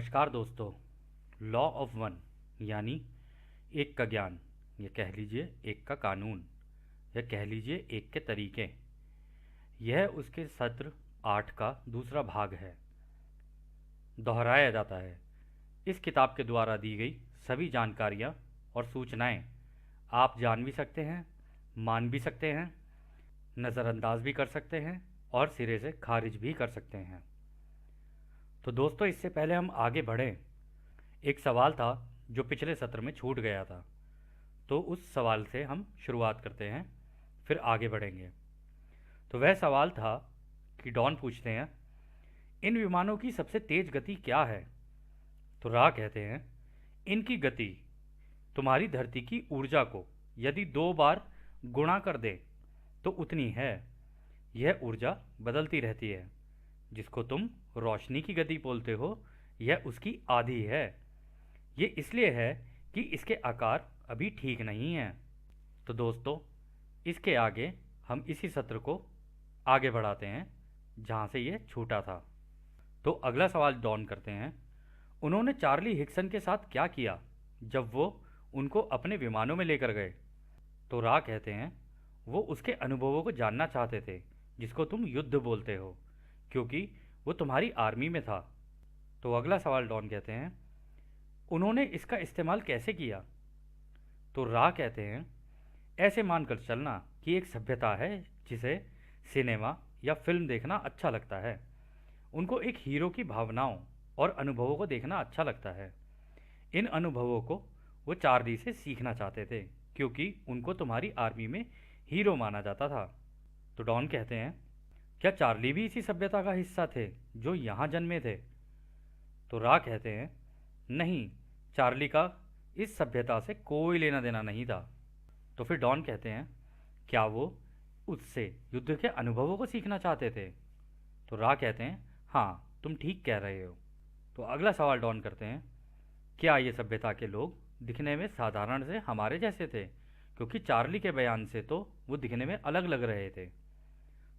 नमस्कार दोस्तों। Law of one यानी एक का ज्ञान, या कह लीजिए एक का कानून, या कह लीजिए एक के तरीके। यह उसके सत्र 8 का दूसरा भाग है। दोहराया जाता है। इस किताब के द्वारा दी गई सभी जानकारियाँ और सूचनाएं आप जान भी सकते हैं, मान भी सकते हैं, नज़रअंदाज भी कर सकते हैं और सिरे से खारिज भी कर सकते हैं। तो दोस्तों, इससे पहले हम आगे बढ़ें, एक सवाल था जो पिछले सत्र में छूट गया था, तो उस सवाल से हम शुरुआत करते हैं, फिर आगे बढ़ेंगे। तो वह सवाल था कि डॉन पूछते हैं, इन विमानों की सबसे तेज गति क्या है? तो रा कहते हैं, इनकी गति तुम्हारी धरती की ऊर्जा को यदि 2 बार गुणा कर दे तो उतनी है। यह ऊर्जा बदलती रहती है। जिसको तुम रोशनी की गति बोलते हो, यह उसकी आधी है। ये इसलिए है कि इसके आकार अभी ठीक नहीं हैं। तो दोस्तों, इसके आगे हम इसी सत्र को आगे बढ़ाते हैं जहाँ से ये छूटा था। तो अगला सवाल डॉन करते हैं, उन्होंने चार्ली हिक्सन के साथ क्या किया जब वो उनको अपने विमानों में लेकर गए? तो रा कहते हैं, वो उसके अनुभवों को जानना चाहते थे, जिसको तुम युद्ध बोलते हो, क्योंकि वो तुम्हारी आर्मी में था। तो अगला सवाल डॉन कहते हैं, उन्होंने इसका इस्तेमाल कैसे किया? तो रा कहते हैं, ऐसे मानकर चलना कि एक सभ्यता है जिसे सिनेमा या फिल्म देखना अच्छा लगता है। उनको एक हीरो की भावनाओं और अनुभवों को देखना अच्छा लगता है। इन अनुभवों को वो चार्ली से सीखना चाहते थे, क्योंकि उनको तुम्हारी आर्मी में हीरो माना जाता था। तो डॉन कहते हैं, क्या चार्ली भी इसी सभ्यता का हिस्सा थे जो यहाँ जन्मे थे? तो रा कहते हैं, नहीं, चार्ली का इस सभ्यता से कोई लेना देना नहीं था। तो फिर डॉन कहते हैं, क्या वो उससे युद्ध के अनुभवों को सीखना चाहते थे? तो रा कहते हैं, हाँ, तुम ठीक कह रहे हो। तो अगला सवाल डॉन करते हैं, क्या ये सभ्यता के लोग दिखने में साधारण से हमारे जैसे थे? क्योंकि चार्ली के बयान से तो वो दिखने में अलग लग रहे थे।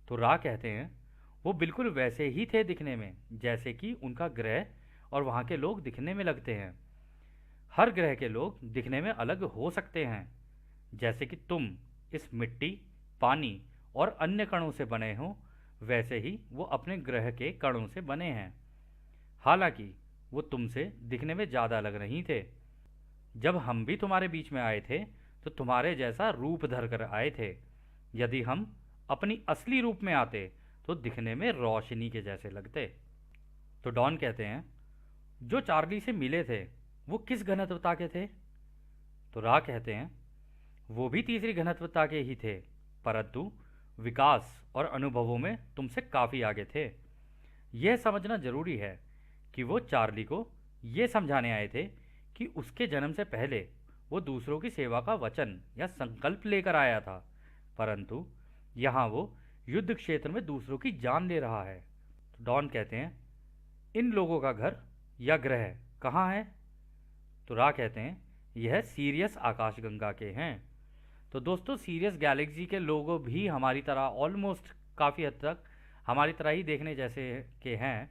तो रा कहते हैं, वो बिल्कुल वैसे ही थे दिखने में जैसे कि उनका ग्रह और वहाँ के लोग दिखने में लगते हैं। हर ग्रह के लोग दिखने में अलग हो सकते हैं, जैसे कि तुम इस मिट्टी, पानी और अन्य कणों से बने हो, वैसे ही वो अपने ग्रह के कणों से बने हैं। हालांकि वो तुमसे दिखने में ज़्यादा अलग नहीं थे। जब हम भी तुम्हारे बीच में आए थे तो तुम्हारे जैसा रूप धर कर आए थे। यदि हम अपनी असली रूप में आते तो दिखने में रोशनी के जैसे लगते। तो डॉन कहते हैं, जो चार्ली से मिले थे वो किस घनत्वता के थे? तो रा कहते हैं, वो भी तीसरी घनत्वता के ही थे, परंतु विकास और अनुभवों में तुमसे काफ़ी आगे थे। यह समझना जरूरी है कि वो चार्ली को ये समझाने आए थे कि उसके जन्म से पहले वो दूसरों की सेवा का वचन या संकल्प लेकर आया था, परंतु यहाँ वो युद्ध क्षेत्र में दूसरों की जान ले रहा है। तो डॉन कहते हैं, इन लोगों का घर या ग्रह कहाँ है? तो रा कहते हैं, यह सीरियस आकाशगंगा के हैं। तो दोस्तों, सीरियस गैलेक्सी के लोगों भी हमारी तरह ऑलमोस्ट काफ़ी हद तक हमारी तरह ही देखने जैसे के हैं,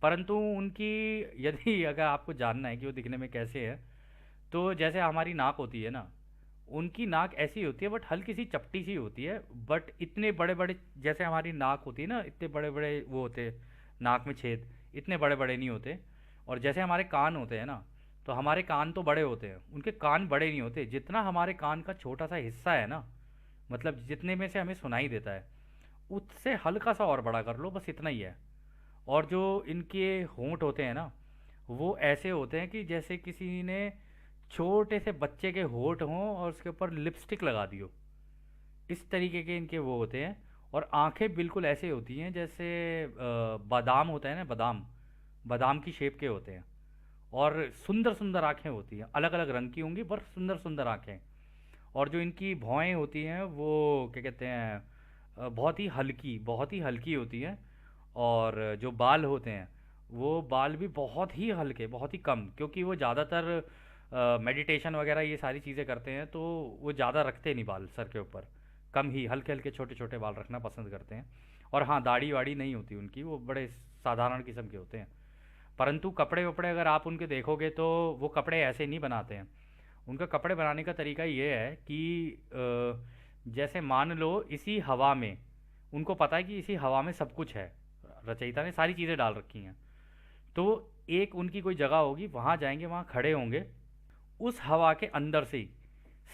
परंतु उनकी यदि अगर आपको जानना है कि वो दिखने में कैसे है, तो जैसे हमारी नाक होती है ना, उनकी नाक ऐसी होती है बट हल्की सी चपटी सी होती है। बट इतने बड़े बड़े, जैसे हमारी नाक होती है ना, इतने बड़े बड़े वो होते हैं, नाक में छेद इतने बड़े बड़े नहीं होते। और जैसे हमारे कान होते हैं ना, तो हमारे कान तो बड़े होते हैं, उनके कान बड़े नहीं होते। जितना हमारे कान का छोटा सा हिस्सा है ना, मतलब जितने में से हमें सुनाई देता है, उससे हल्का सा और बड़ा कर लो, बस इतना ही है। और जो इनके होंठ होते हैं ना, वो ऐसे होते हैं कि जैसे किसी ने छोटे से बच्चे के होंठ हों और उसके ऊपर लिपस्टिक लगा दी हो, इस तरीके के इनके वो होते हैं। और आंखें बिल्कुल ऐसे होती हैं जैसे बादाम होता है ना, बादाम बादाम की शेप के होते हैं। और सुंदर सुंदर आंखें होती हैं, अलग अलग रंग की होंगी पर सुंदर सुंदर आंखें। और जो इनकी भौहें होती हैं वो क्या कहते हैं, बहुत ही हल्की होती हैं। और जो बाल होते हैं, वो बाल भी बहुत ही हल्के, बहुत ही कम, क्योंकि वो ज़्यादातर मेडिटेशन वगैरह ये सारी चीज़ें करते हैं, तो वो ज़्यादा रखते नहीं बाल सर के ऊपर, कम ही हल्के हल्के छोटे छोटे बाल रखना पसंद करते हैं। और हाँ, दाढ़ी वाड़ी नहीं होती उनकी, वो बड़े साधारण किस्म के होते हैं। परंतु कपड़े वपड़े अगर आप उनके देखोगे तो वो कपड़े ऐसे नहीं बनाते हैं। उनका कपड़े बनाने का तरीका ये है कि जैसे मान लो इसी हवा में, उनको पता है कि इसी हवा में सब कुछ है, रचयिता ने सारी चीज़ें डाल रखी हैं। तो एक उनकी कोई जगह होगी, वहाँ जाएंगे, वहाँ खड़े होंगे, उस हवा के अंदर से ही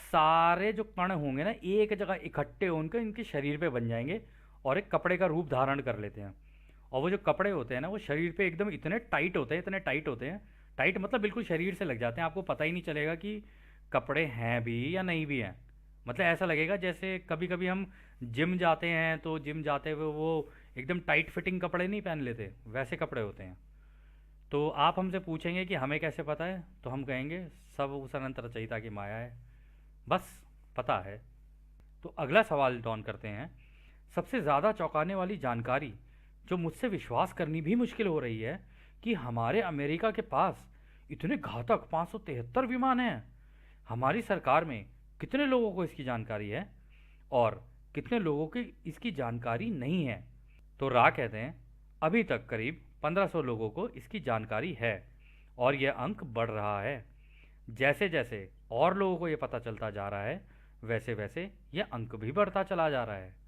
सारे जो कण होंगे ना एक जगह इकट्ठे होकर इनके शरीर पे बन जाएंगे और एक कपड़े का रूप धारण कर लेते हैं। और वो जो कपड़े होते हैं ना वो शरीर पे एकदम इतने टाइट होते हैं, इतने टाइट होते हैं, टाइट मतलब बिल्कुल शरीर से लग जाते हैं, आपको पता ही नहीं चलेगा कि कपड़े हैं भी या नहीं भी हैं। मतलब ऐसा लगेगा जैसे कभी कभी हम जिम जाते हैं तो जिम जाते हुए वो एकदम टाइट फिटिंग कपड़े नहीं पहन लेते, वैसे कपड़े होते हैं। तो आप हमसे पूछेंगे कि हमें कैसे पता है, तो हम कहेंगे सब उस अनंत रचयिता की माया है, बस पता है। तो अगला सवाल डॉन करते हैं। सबसे ज़्यादा चौंकाने वाली जानकारी जो मुझसे विश्वास करनी भी मुश्किल हो रही है कि हमारे अमेरिका के पास इतने घातक 573 विमान हैं। हमारी सरकार में कितने लोगों को इसकी जानकारी है और कितने लोगों की इसकी जानकारी नहीं है? तो रा कहते हैं अभी तक करीब 1500 लोगों को इसकी जानकारी है और यह अंक बढ़ रहा है। जैसे जैसे और लोगों को यह पता चलता जा रहा है वैसे वैसे यह अंक भी बढ़ता चला जा रहा है।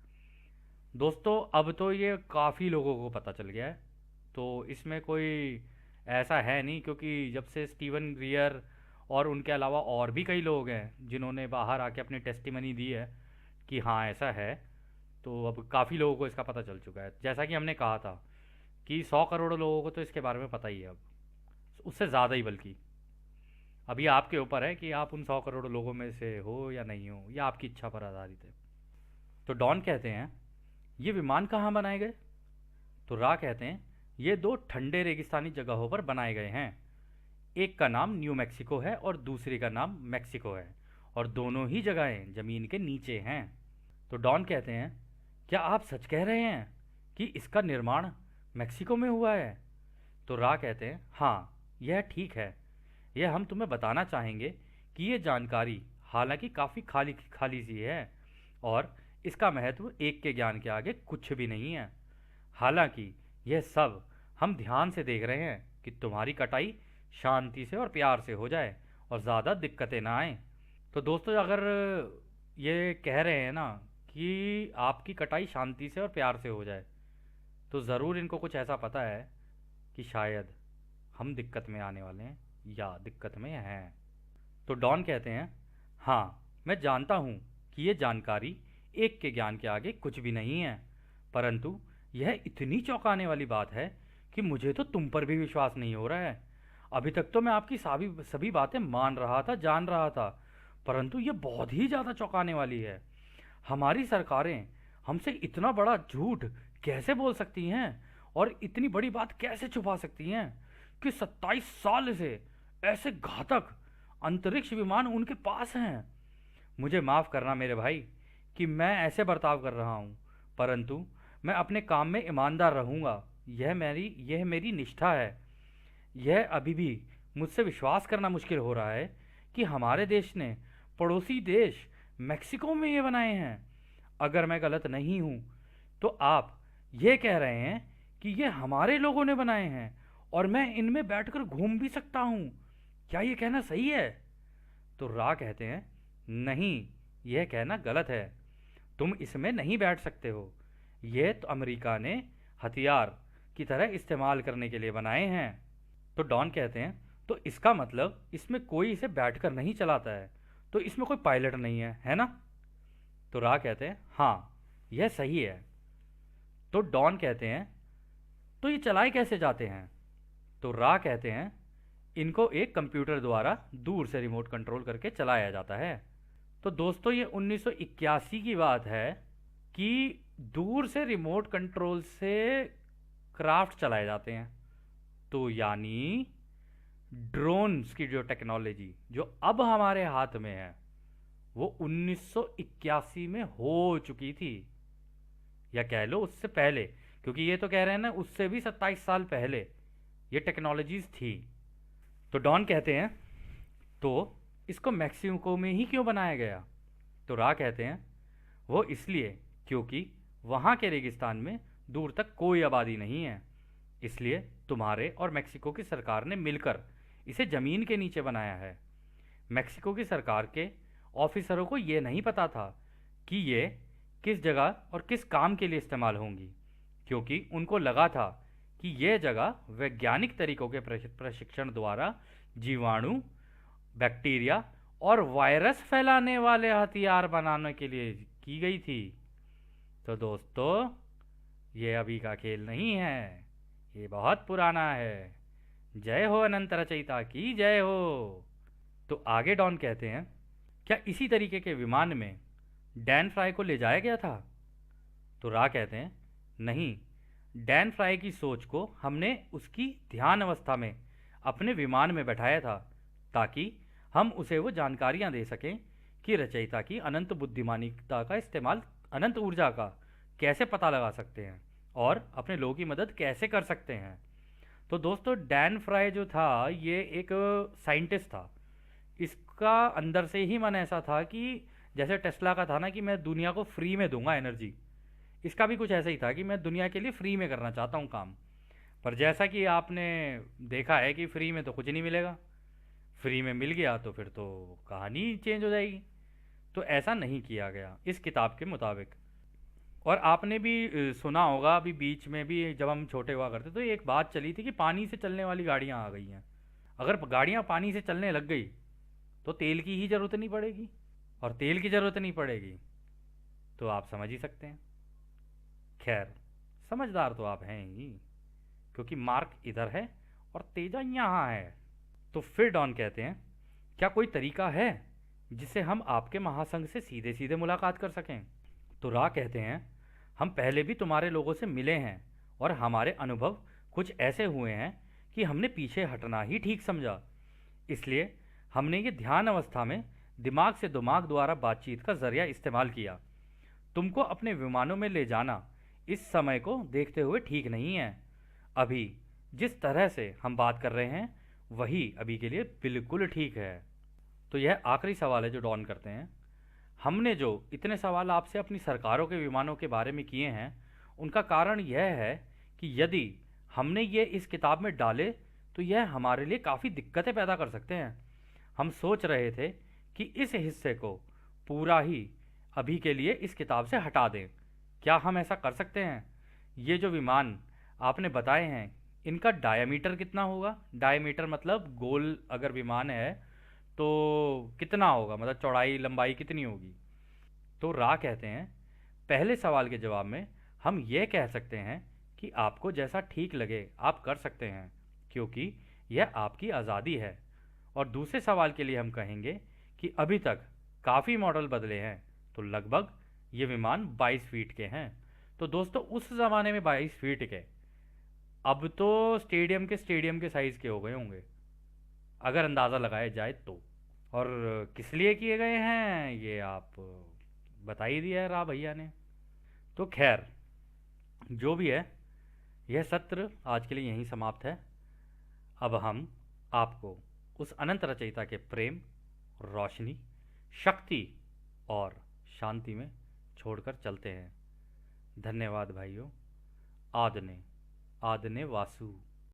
दोस्तों अब तो ये काफ़ी लोगों को पता चल गया है, तो इसमें कोई ऐसा है नहीं, क्योंकि जब से स्टीवन ग्रियर और उनके अलावा और भी कई लोग हैं जिन्होंने बाहर आके अपनी टेस्टिमनी दी है कि हाँ ऐसा है, तो अब काफ़ी लोगों को इसका पता चल चुका है। जैसा कि हमने कहा था कि 100 करोड़ लोगों को तो इसके बारे में पता ही है, अब उससे ज़्यादा ही बल्कि। अभी आपके ऊपर है कि आप उन 100 करोड़ लोगों में से हो या नहीं हो, या आपकी इच्छा पर आधारित है। तो डॉन कहते हैं ये विमान कहाँ बनाए गए? तो रा कहते हैं ये दो ठंडे रेगिस्तानी जगहों पर बनाए गए हैं। एक का नाम न्यू मैक्सिको है और दूसरी का नाम मैक्सिको है, और दोनों ही जगहें ज़मीन के नीचे हैं। तो डॉन कहते हैं क्या आप सच कह रहे हैं कि इसका निर्माण मैक्सिको में हुआ है? तो रा कहते हैं हाँ यह ठीक है। यह हम तुम्हें बताना चाहेंगे कि ये जानकारी हालांकि काफ़ी खाली खाली सी है और इसका महत्व एक के ज्ञान के आगे कुछ भी नहीं है। हालांकि यह सब हम ध्यान से देख रहे हैं कि तुम्हारी कटाई शांति से और प्यार से हो जाए और ज़्यादा दिक्कतें ना आए। तो दोस्तों अगर ये कह रहे हैं ना कि आपकी कटाई शांति से और प्यार से हो जाए, तो ज़रूर इनको कुछ ऐसा पता है कि शायद हम दिक्कत में आने वाले हैं या दिक्कत में हैं। तो डॉन कहते हैं हाँ मैं जानता हूँ कि ये जानकारी एक के ज्ञान के आगे कुछ भी नहीं है, परंतु यह इतनी चौंकाने वाली बात है कि मुझे तो तुम पर भी विश्वास नहीं हो रहा है। अभी तक तो मैं आपकी सभी सभी बातें मान रहा था, जान रहा था, परंतु ये बहुत ही ज़्यादा चौंकाने वाली है। हमारी सरकारें हमसे इतना बड़ा झूठ कैसे बोल सकती हैं और इतनी बड़ी बात कैसे छुपा सकती हैं कि 27 साल से ऐसे घातक अंतरिक्ष विमान उनके पास हैं। मुझे माफ़ करना मेरे भाई कि मैं ऐसे बर्ताव कर रहा हूँ, परंतु मैं अपने काम में ईमानदार रहूँगा। यह मेरी निष्ठा है। यह अभी भी मुझसे विश्वास करना मुश्किल हो रहा है कि हमारे देश ने पड़ोसी देश मेक्सिको में ये बनाए हैं। अगर मैं गलत नहीं हूँ तो आप ये कह रहे हैं कि ये हमारे लोगों ने बनाए हैं और मैं इनमें बैठकर घूम भी सकता हूँ। क्या ये कहना सही है? तो रा कहते हैं नहीं, यह कहना गलत है। तुम इसमें नहीं बैठ सकते हो। यह तो अमेरिका ने हथियार की तरह इस्तेमाल करने के लिए बनाए हैं। तो डॉन कहते हैं तो इसका मतलब इसमें कोई इसे बैठकर नहीं चलाता है, तो इसमें कोई पायलट नहीं है ना? तो रा कहते हैं हाँ यह सही है। तो डॉन कहते हैं तो ये चलाए कैसे जाते हैं? तो रा कहते हैं इनको एक कंप्यूटर द्वारा दूर से रिमोट कंट्रोल करके चलाया जाता है। तो दोस्तों ये 1981 की बात है कि दूर से रिमोट कंट्रोल से क्राफ्ट चलाए जाते हैं। तो यानी ड्रोन्स की जो टेक्नोलॉजी जो अब हमारे हाथ में है वो 1981 में हो चुकी थी, या कह लो उससे पहले, क्योंकि ये तो कह रहे हैं ना उससे भी 27 साल पहले ये टेक्नोलॉजीज थी। तो डॉन कहते हैं तो इसको मैक्सिको में ही क्यों बनाया गया? तो रा कहते हैं वो इसलिए क्योंकि वहाँ के रेगिस्तान में दूर तक कोई आबादी नहीं है। इसलिए तुम्हारे और मेक्सिको की सरकार ने मिलकर इसे ज़मीन के नीचे बनाया है। मेक्सिको की सरकार के ऑफिसरों को ये नहीं पता था कि ये किस जगह और किस काम के लिए इस्तेमाल होंगी, क्योंकि उनको लगा था कि यह जगह वैज्ञानिक तरीकों के प्रशिक्षण द्वारा जीवाणु, बैक्टीरिया और वायरस फैलाने वाले हथियार बनाने के लिए की गई थी। तो दोस्तों, ये अभी का खेल नहीं है, ये बहुत पुराना है। जय हो अनंत रचयिता की जय हो। तो आगे डॉन कहते हैं, क्या इसी तरीके के विमान में डैन फ्राई को ले जाया गया था? तो रा कहते हैं, नहीं, डैन फ्राई की सोच को हमने उसकी ध्यान अवस्था में अपने विमान में बैठाया था, ताकि हम उसे वो जानकारियां दे सकें कि रचयिता की अनंत बुद्धिमानिता का इस्तेमाल अनंत ऊर्जा का कैसे पता लगा सकते हैं और अपने लोगों की मदद कैसे कर सकते हैं। तो दोस्तों, डैन फ्राई जो था ये एक साइंटिस्ट था। इसका अंदर से ही मन ऐसा था कि जैसे टेस्ला का था ना कि मैं दुनिया को फ्री में दूंगा एनर्जी, इसका भी कुछ ऐसा ही था कि मैं दुनिया के लिए फ्री में करना चाहता हूँ काम। पर जैसा कि आपने देखा है कि फ्री में तो कुछ नहीं मिलेगा, फ्री में मिल गया तो फिर तो कहानी चेंज हो जाएगी। तो ऐसा नहीं किया गया इस किताब के मुताबिक। और आपने भी सुना होगा, अभी बीच में भी जब हम छोटे हुआ करते तो एक बात चली थी कि पानी से चलने वाली गाड़ियाँ आ गई हैं। अगर गाड़ियाँ पानी से चलने लग गई तो तेल की ही ज़रूरत नहीं पड़ेगी, और तेल की ज़रूरत नहीं पड़ेगी तो आप समझ ही सकते हैं। खैर, समझदार तो आप हैं ही, क्योंकि मार्क इधर है और तेजा यहाँ है। तो फिर डॉन कहते हैं, क्या कोई तरीका है जिससे हम आपके महासंघ से सीधे सीधे मुलाकात कर सकें? तो रा कहते हैं, हम पहले भी तुम्हारे लोगों से मिले हैं और हमारे अनुभव कुछ ऐसे हुए हैं कि हमने पीछे हटना ही ठीक समझा। इसलिए हमने ये ध्यान अवस्था में दिमाग से दिमाग द्वारा बातचीत का जरिया इस्तेमाल किया। तुमको अपने विमानों में ले जाना इस समय को देखते हुए ठीक नहीं है। अभी जिस तरह से हम बात कर रहे हैं वही अभी के लिए बिल्कुल ठीक है। तो यह आखिरी सवाल है जो डॉन करते हैं। हमने जो इतने सवाल आपसे अपनी सरकारों के विमानों के बारे में किए हैं, उनका कारण यह है कि यदि हमने ये इस किताब में डाले तो यह हमारे लिए काफ़ी दिक्कतें पैदा कर सकते हैं। हम सोच रहे थे कि इस हिस्से को पूरा ही अभी के लिए इस किताब से हटा दें। क्या हम ऐसा कर सकते हैं? ये जो विमान आपने बताए हैं, इनका डायमीटर कितना होगा? डायमीटर मतलब गोल अगर विमान है तो कितना होगा, मतलब चौड़ाई लंबाई कितनी होगी? तो रा कहते हैं, पहले सवाल के जवाब में हम ये कह सकते हैं कि आपको जैसा ठीक लगे आप कर सकते हैं, क्योंकि यह आपकी आज़ादी है। और दूसरे सवाल के लिए हम कहेंगे कि अभी तक काफ़ी मॉडल बदले हैं, तो लगभग ये विमान 22 फीट के हैं। तो दोस्तों, उस ज़माने में 22 फीट के अब तो स्टेडियम के साइज़ के हो गए होंगे, अगर अंदाज़ा लगाया जाए तो। और किस लिए किए गए हैं ये आप बता ही दिया है रा भैया ने। तो खैर, जो भी है, यह सत्र आज के लिए यहीं समाप्त है। अब हम आपको उस अनंत रचयिता के प्रेम, रोशनी, शक्ति और शांति में छोड़कर चलते हैं। धन्यवाद भाइयों। आदने आदने वासु।